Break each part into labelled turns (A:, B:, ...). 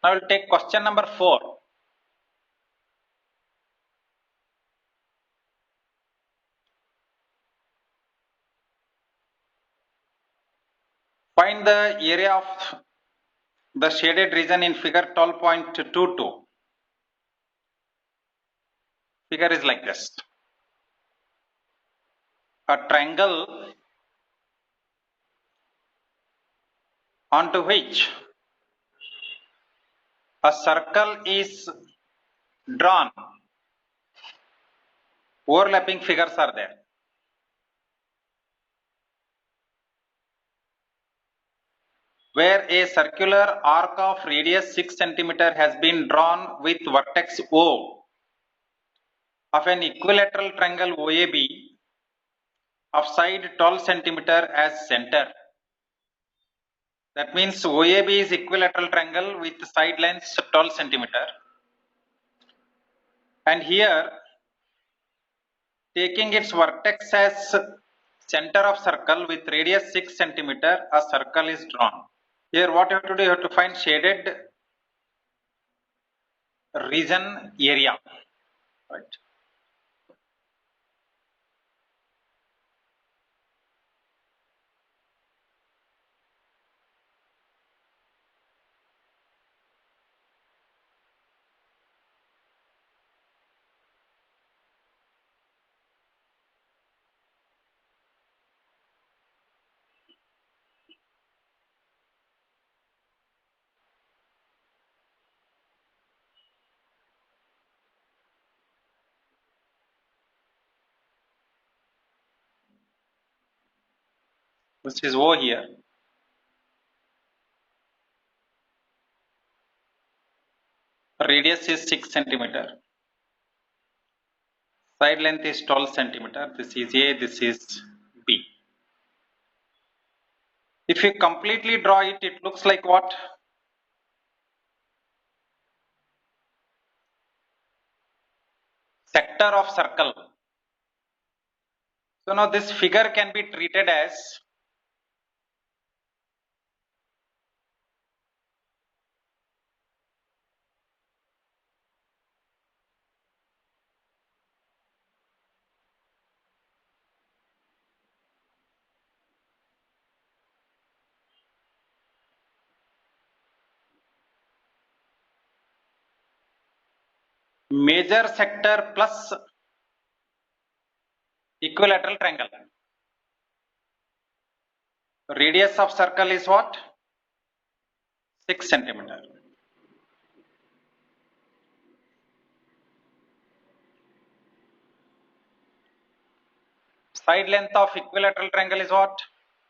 A: Now we'll take question number 4. Find the area of the shaded region in figure 12.22. Figure is like this. A triangle onto which a circle is drawn. Overlapping figures are there. Where a circular arc of radius 6 cm has been drawn with vertex O of an equilateral triangle OAB of side 12 cm as center. That means OAB is equilateral triangle with side lengths 12 cm. And here, taking its vertex as center of circle with radius 6 cm, a circle is drawn. Here what you have to do, you have to find shaded region area, right? This is O here. Radius is 6 cm. Side length is 12 cm. This is A, this is B. If you completely draw it, it looks like what? Sector of circle. So now this figure can be treated as major sector plus equilateral triangle. Radius of circle is what? 6 cm. Side length of equilateral triangle is what?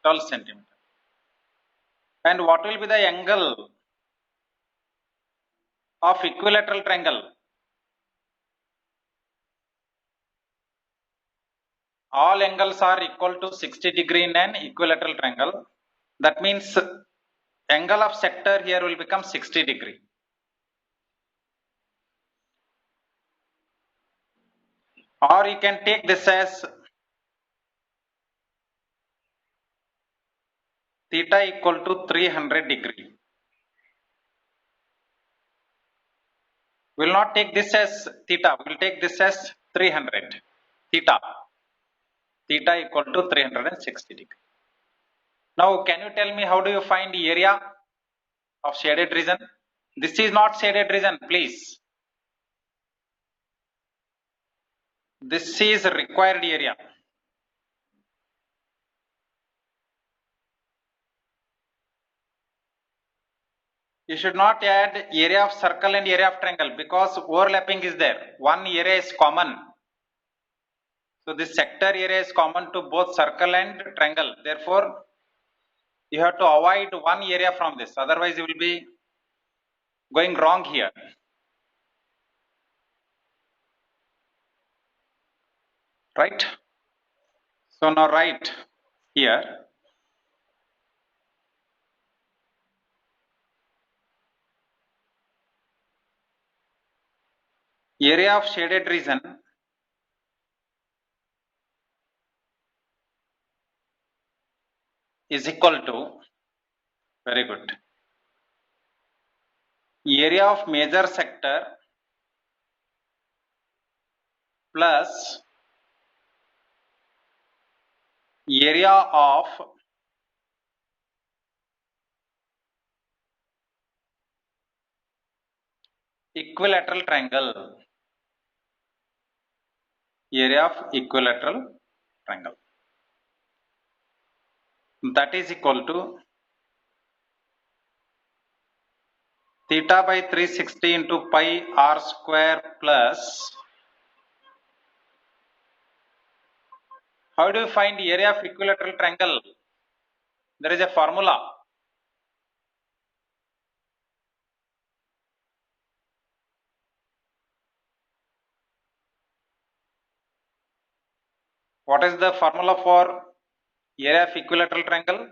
A: 12 cm. And what will be the angle of equilateral triangle? All angles are equal to 60 degree in an equilateral triangle. That means angle of sector here will become 60 degree. Or you can take this as theta equal to 300 degree. We will not take this as theta, we will take this as 300 theta. Theta equal to 360 degree. Now can you tell me how do you find the area of shaded region? This is not shaded region, please. This is required area. You should not add area of circle and area of triangle because overlapping is there. One area is common. So this sector area is common to both circle and triangle. Therefore, you have to avoid one area from this. Otherwise, you will be going wrong here. Right? So now write here. Area of shaded region is equal to, very good, area of major sector plus area of equilateral triangle. Area of equilateral triangle. That is equal to theta by 360 into pi r square plus. How do you find area of equilateral triangle? There is a formula. What is the formula for area of equilateral triangle?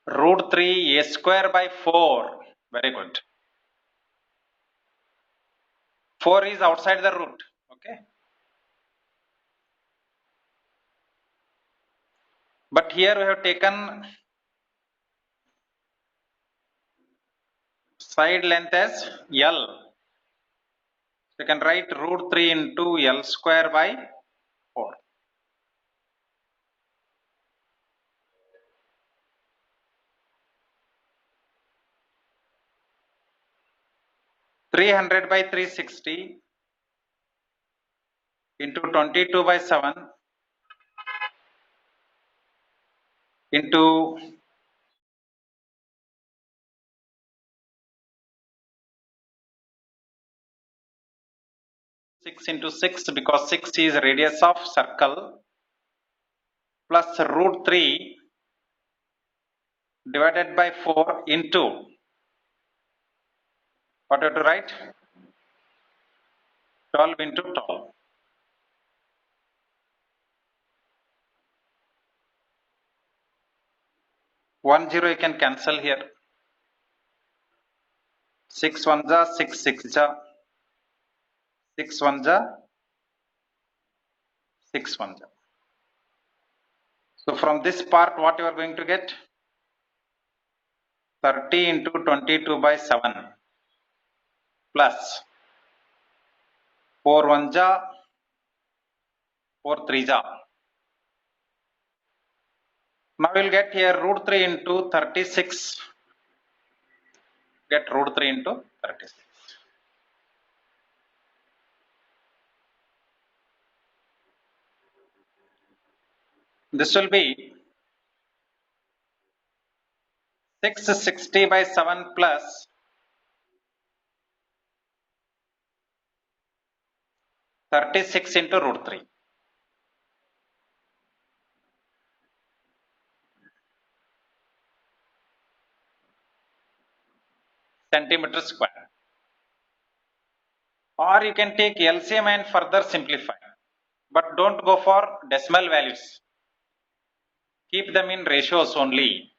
A: Root 3 a square by 4. Very good. 4 is outside the root. Okay. But here we have taken side length as L. You can write root 3 into L square by 4. (300 by 360) into 22 by 7 into 6 into 6 because 6 is radius of circle plus root 3 divided by 4 into what you have to write? 12 into 12. 1 0 you can cancel here. 6 1 ja 6 6 ja 6 1 ja 6 1 ja. So from this part what you are going to get? 30 into 22 by 7 plus 4 1 ja 4 3 ja. Now we will get here root 3 into 36. Get root 3 into 36. This will be 660 by 7 plus 36 into root 3. Centimeter square. Or you can take LCM and further simplify. But don't go for decimal values. Keep them in ratios only.